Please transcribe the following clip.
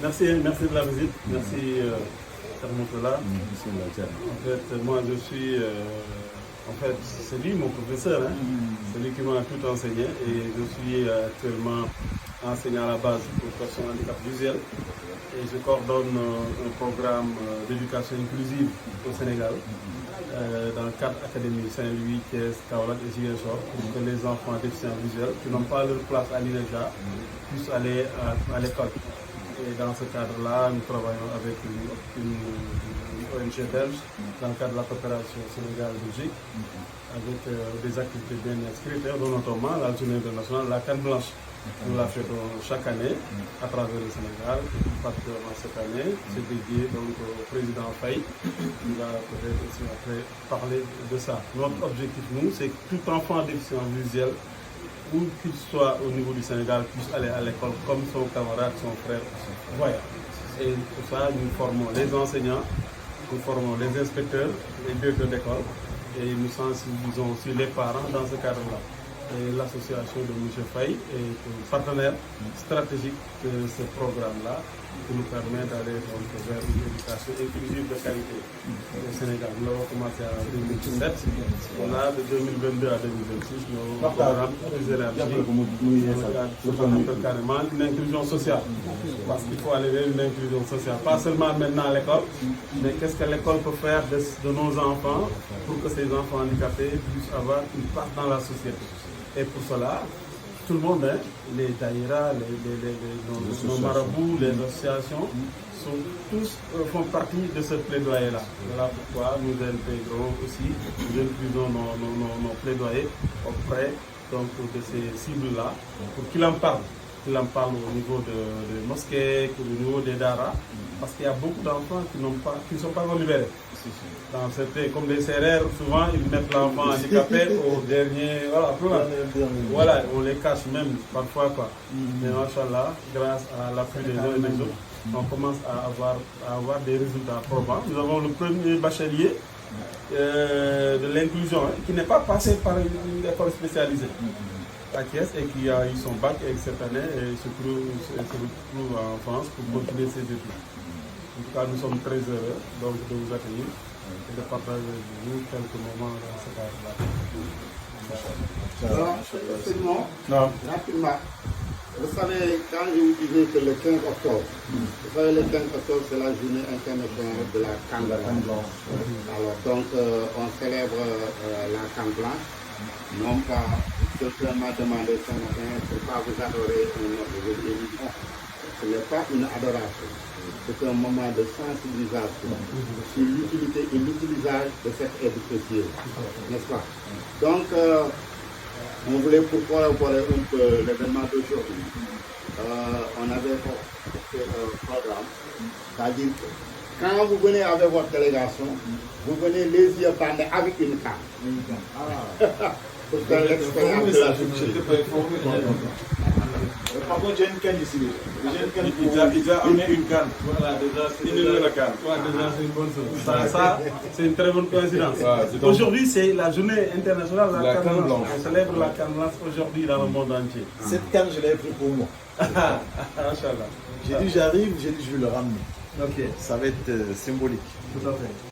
Merci de la visite. Merci, Mourtala. En fait, moi, je suis... en fait, c'est lui mon professeur. Hein. C'est lui qui m'a tout enseigné. Et je suis actuellement enseignant à la base pour personnes handicap visuel. Et je coordonne un programme d'éducation inclusive au Sénégal. Dans 4 académies, Saint-Louis, Thiès, Kaolack et Ziguinchor, pour que les enfants déficients visuels qui n'ont pas leur place à l'INEJA puissent aller à l'école. Et dans ce cadre-là, nous travaillons avec une ONG belge dans le cadre de la coopération Sénégal-Belgique avec des activités bien inscrites, dont notamment la journée internationale, la canne blanche. Nous la faisons chaque année à travers le Sénégal, particulièrement cette année. C'est dédié donc au président Faye, qui va peut-être aussi après parler de ça. Notre objectif, nous, c'est que tout enfant déficient visuel, où qu'il soit au niveau du Sénégal, puisse aller à l'école comme son camarade, son frère, voyant. Et pour ça, nous formons les enseignants, nous formons les inspecteurs, les directeurs d'école, et nous sensibilisons aussi les parents dans ce cadre-là. Et l'association de M. Faye est un partenaire stratégique de ce programme-là qui nous permet d'aller vers une éducation inclusive de qualité au Sénégal. Nous avons commencé en 2017. Voilà, de 2022 à 2026, nos programmes plus élargis. On appelle carrément une inclusion sociale. Parce qu'il faut aller vers une inclusion sociale. Pas seulement maintenant à l'école, mais qu'est-ce que l'école peut faire de nos enfants pour que ces enfants handicapés puissent avoir une part dans la société. Et pour cela, tout le monde, hein, les daïras, nos marabouts, les associations, font partie de ce plaidoyer-là. Voilà pourquoi nous intégrons aussi, nous inclusons nos plaidoyers auprès donc, de ces cibles-là, pour qu'ils en parlent. Qu'ils en parlent au niveau des mosquées, au niveau des daras, parce qu'il y a beaucoup d'enfants qui ne sont pas libérés. Dans certains, comme des serrères, souvent ils mettent l'enfant handicapé au dernier. Voilà, on les cache même parfois. Quoi. Mais machallah, grâce à l'appui des uns et des autres, on commence à avoir des résultats probants. Nous avons le premier bachelier de l'inclusion qui n'est pas passé par une école spécialisée à Thiès et qui a eu son bac cette année et se retrouve en France pour continuer ses études. En tout cas, nous sommes très heureux donc, de vous accueillir et de partager avec vous quelques moments dans ce cadre-là. Rapidement, vous savez, quand je vous disais que le 15 octobre, vous savez, le 15 octobre, c'est la journée internationale de la canne blanche. Alors, donc, on célèbre la canne blanche, non pas seulement demander ce matin, c'est pas vous adorer notre religion. Ce n'est pas une adoration, c'est un moment de sensibilisation sur l'utilité et l'utilisation de cette aide précieuse, n'est-ce pas? Donc, on voulait pour collaborer un peu l'événement d'aujourd'hui. On avait fait un programme, c'est-à-dire que quand vous venez avec votre délégation, vous venez les yeux bandés avec une canne. Pour faire l'expérience de la Par contre, j'ai une canne ici. J'ai une canne Il a amené une canne. Voilà, déjà, c'est la canne. Ouais, déjà, c'est une bonne chose. Ça c'est une très bonne coïncidence. Aujourd'hui, c'est la journée internationale de la canne blanche. On célèbre la canne blanche aujourd'hui dans le monde entier. Cette canne, je l'ai pris pour moi. Machallah. J'ai dit, j'arrive, j'ai dit, je vais le ramener. Ok. Ça va être symbolique. Tout à fait.